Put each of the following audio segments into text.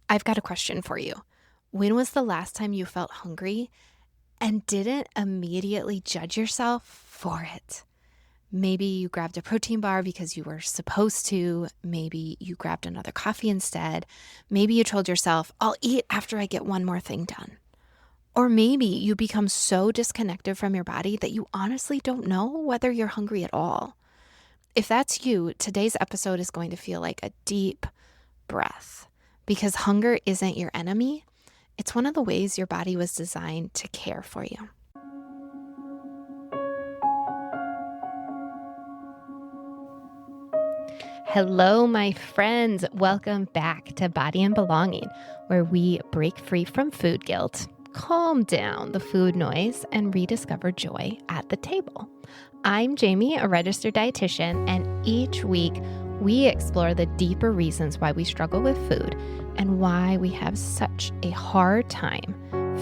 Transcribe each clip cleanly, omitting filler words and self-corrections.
I've got a question for you. When was the last time you felt hungry and didn't immediately judge yourself for it? Maybe you grabbed a protein bar because you were supposed to. Maybe you grabbed another coffee instead. Maybe you told yourself, I'll eat after I get one more thing done. Or maybe you become so disconnected from your body that you honestly don't know whether you're hungry at all. If that's you, today's episode is going to feel like a deep breath because hunger isn't your enemy. It's one of the ways your body was designed to care for you. Hello, my friends. Welcome back to Body and Belonging, where we break free from food guilt, calm down the food noise, and rediscover joy at the table. I'm Jamie, a registered dietitian, and each week we explore the deeper reasons why we struggle with food and why we have such a hard time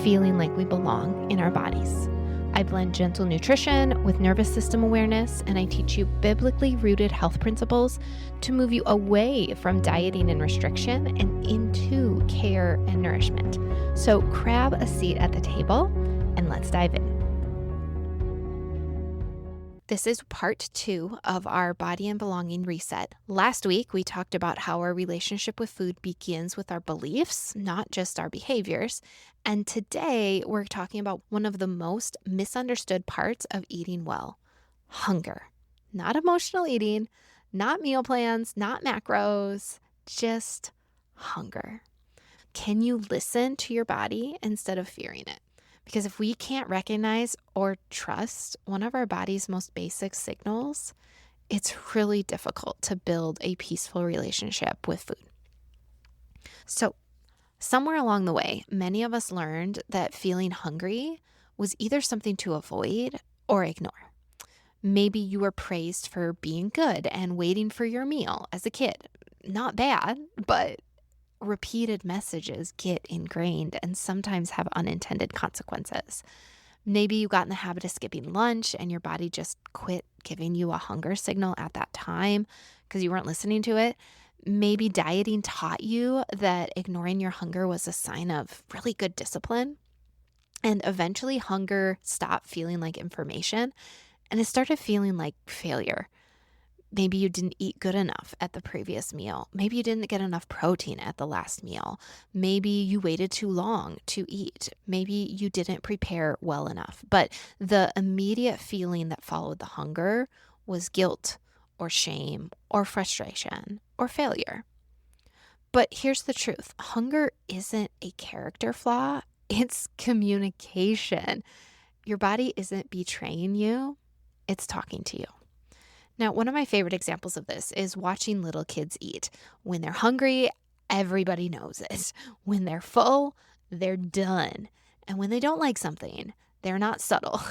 feeling like we belong in our bodies. I blend gentle nutrition with nervous system awareness, and I teach you biblically rooted health principles to move you away from dieting and restriction and into care and nourishment. So grab a seat at the table and let's dive in. This is part 2 of our Body and Belonging reset. Last week, we talked about how our relationship with food begins with our beliefs, not just our behaviors. And today, we're talking about one of the most misunderstood parts of eating well: hunger. Not emotional eating, not meal plans, not macros, just hunger. Can you listen to your body instead of fearing it? Because if we can't recognize or trust one of our body's most basic signals, it's really difficult to build a peaceful relationship with food. So, somewhere along the way, many of us learned that feeling hungry was either something to avoid or ignore. Maybe you were praised for being good and waiting for your meal as a kid. Not bad, but repeated messages get ingrained and sometimes have unintended consequences. Maybe you got in the habit of skipping lunch and your body just quit giving you a hunger signal at that time because you weren't listening to it. Maybe dieting taught you that ignoring your hunger was a sign of really good discipline. And eventually hunger stopped feeling like information and it started feeling like failure. Maybe you didn't eat good enough at the previous meal. Maybe you didn't get enough protein at the last meal. Maybe you waited too long to eat. Maybe you didn't prepare well enough. But the immediate feeling that followed the hunger was guilt or shame or frustration or failure. But here's the truth. Hunger isn't a character flaw. It's communication. Your body isn't betraying you. It's talking to you. Now, one of my favorite examples of this is watching little kids eat. When they're hungry, everybody knows it. When they're full, they're done. And when they don't like something, they're not subtle.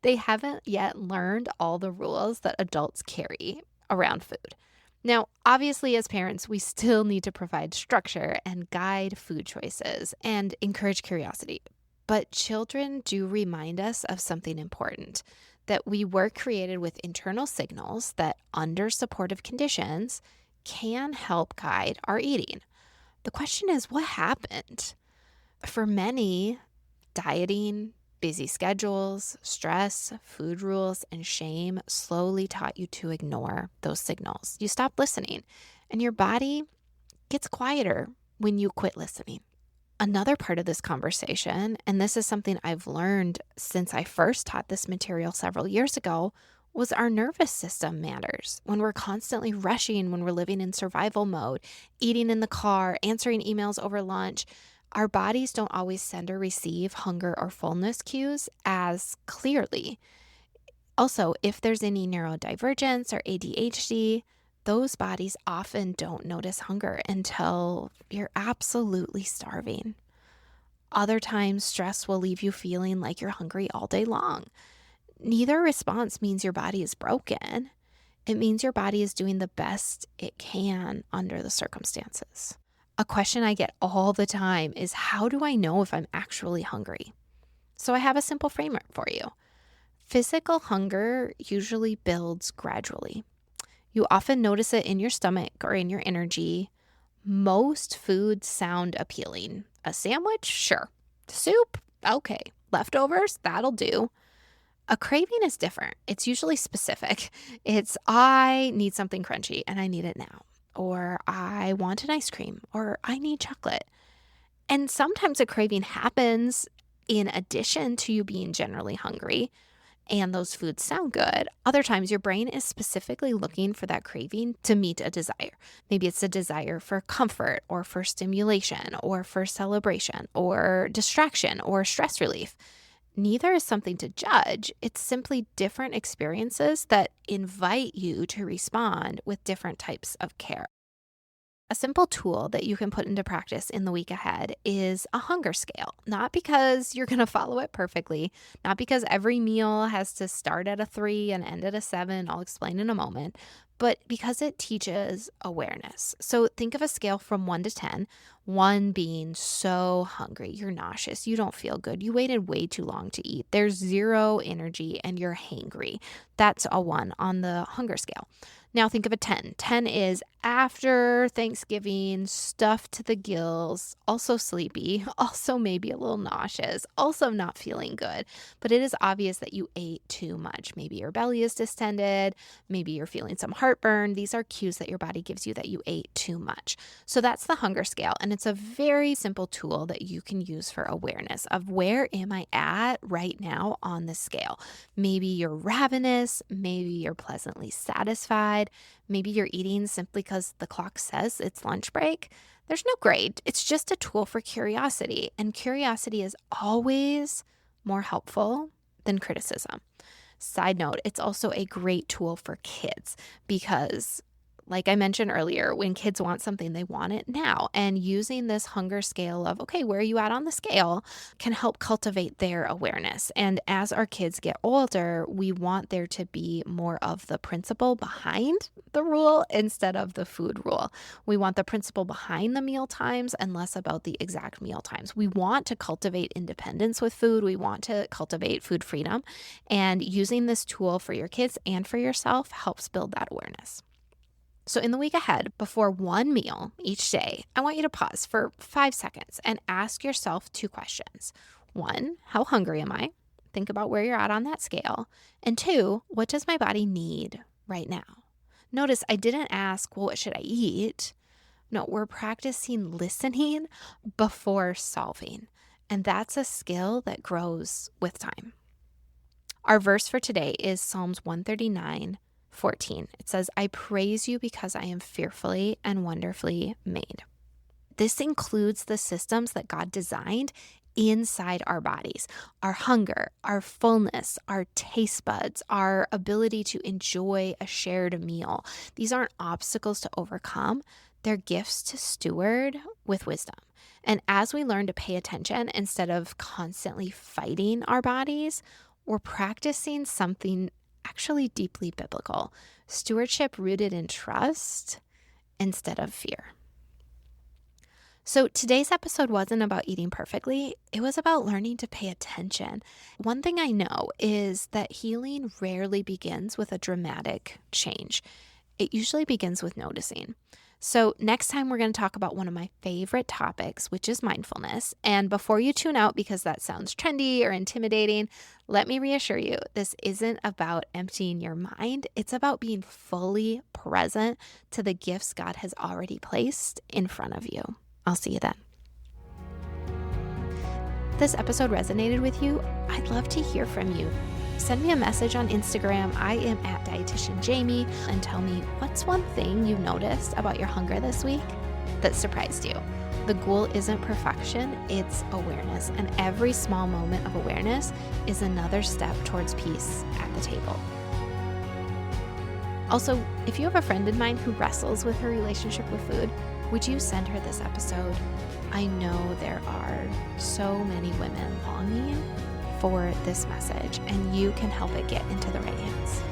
They haven't yet learned all the rules that adults carry around food. Now, obviously, as parents, we still need to provide structure and guide food choices and encourage curiosity. But children do remind us of something important, that we were created with internal signals that, under supportive conditions, can help guide our eating. The question is, what happened? For many, dieting, busy schedules, stress, food rules, and shame slowly taught you to ignore those signals. You stop listening, and your body gets quieter when you quit listening. Another part of this conversation, and this is something I've learned since I first taught this material several years ago, was our nervous system matters. When we're constantly rushing, when we're living in survival mode, eating in the car, answering emails over lunch, our bodies don't always send or receive hunger or fullness cues as clearly. Also, if there's any neurodivergence or ADHD, those bodies often don't notice hunger until you're absolutely starving. Other times, stress will leave you feeling like you're hungry all day long. Neither response means your body is broken. It means your body is doing the best it can under the circumstances. A question I get all the time is, how do I know if I'm actually hungry? So I have a simple framework for you. Physical hunger usually builds gradually. You often notice it in your stomach or in your energy. Most foods sound appealing. A sandwich? Sure. Soup? Okay. Leftovers? That'll do. A craving is different. It's usually specific. It's, I need something crunchy and I need it now. Or I want an ice cream. Or I need chocolate. And sometimes a craving happens in addition to you being generally hungry and those foods sound good. Other times your brain is specifically looking for that craving to meet a desire. Maybe it's a desire for comfort or for stimulation or for celebration or distraction or stress relief. Neither is something to judge. It's simply different experiences that invite you to respond with different types of care. A simple tool that you can put into practice in the week ahead is a hunger scale. Not because you're going to follow it perfectly, not because every meal has to start at a 3 and end at a 7. I'll explain in a moment, but because it teaches awareness. So think of a scale from 1 to 10, 1 being so hungry, you're nauseous, you don't feel good, you waited way too long to eat, there's 0 energy, and you're hangry. That's a 1 on the hunger scale. Now think of a 10. 10 is after Thanksgiving, stuffed to the gills, also sleepy, also maybe a little nauseous, also not feeling good. But it is obvious that you ate too much. Maybe your belly is distended. Maybe you're feeling some heartburn. These are cues that your body gives you that you ate too much. So that's the hunger scale. And it's a very simple tool that you can use for awareness of where am I at right now on the scale. Maybe you're ravenous. Maybe you're pleasantly satisfied. Maybe you're eating simply because the clock says it's lunch break. There's no grade. It's just a tool for curiosity. And curiosity is always more helpful than criticism. Side note, it's also a great tool for kids because, like I mentioned earlier, when kids want something, they want it now. And using this hunger scale of, okay, where are you at on the scale, can help cultivate their awareness. And as our kids get older, we want there to be more of the principle behind the rule instead of the food rule. We want the principle behind the meal times and less about the exact meal times. We want to cultivate independence with food. We want to cultivate food freedom. And using this tool for your kids and for yourself helps build that awareness. So in the week ahead, before one meal each day, I want you to pause for 5 seconds and ask yourself 2 questions. 1, how hungry am I? Think about where you're at on that scale. And 2, what does my body need right now? Notice I didn't ask, well, what should I eat? No, we're practicing listening before solving. And that's a skill that grows with time. Our verse for today is Psalms 139:14. It says, I praise you because I am fearfully and wonderfully made. This includes the systems that God designed inside our bodies, our hunger, our fullness, our taste buds, our ability to enjoy a shared meal. These aren't obstacles to overcome. They're gifts to steward with wisdom. And as we learn to pay attention instead of constantly fighting our bodies, we're practicing something actually deeply biblical, stewardship rooted in trust instead of fear. So today's episode wasn't about eating perfectly. It was about learning to pay attention. One thing I know is that healing rarely begins with a dramatic change. It usually begins with noticing. So next time we're going to talk about one of my favorite topics, which is mindfulness. And before you tune out because that sounds trendy or intimidating, let me reassure you, this isn't about emptying your mind. It's about being fully present to the gifts God has already placed in front of you. I'll see you then. This episode resonated with you? I'd love to hear from you. Send me a message on Instagram. I am at dietitian Jamie, and tell me what's one thing you noticed about your hunger this week that surprised you. The goal isn't perfection, it's awareness. And every small moment of awareness is another step towards peace at the table. Also, if you have a friend in mind who wrestles with her relationship with food, would you send her this episode? I know there are so many women longing for this message, and you can help it get into the right hands.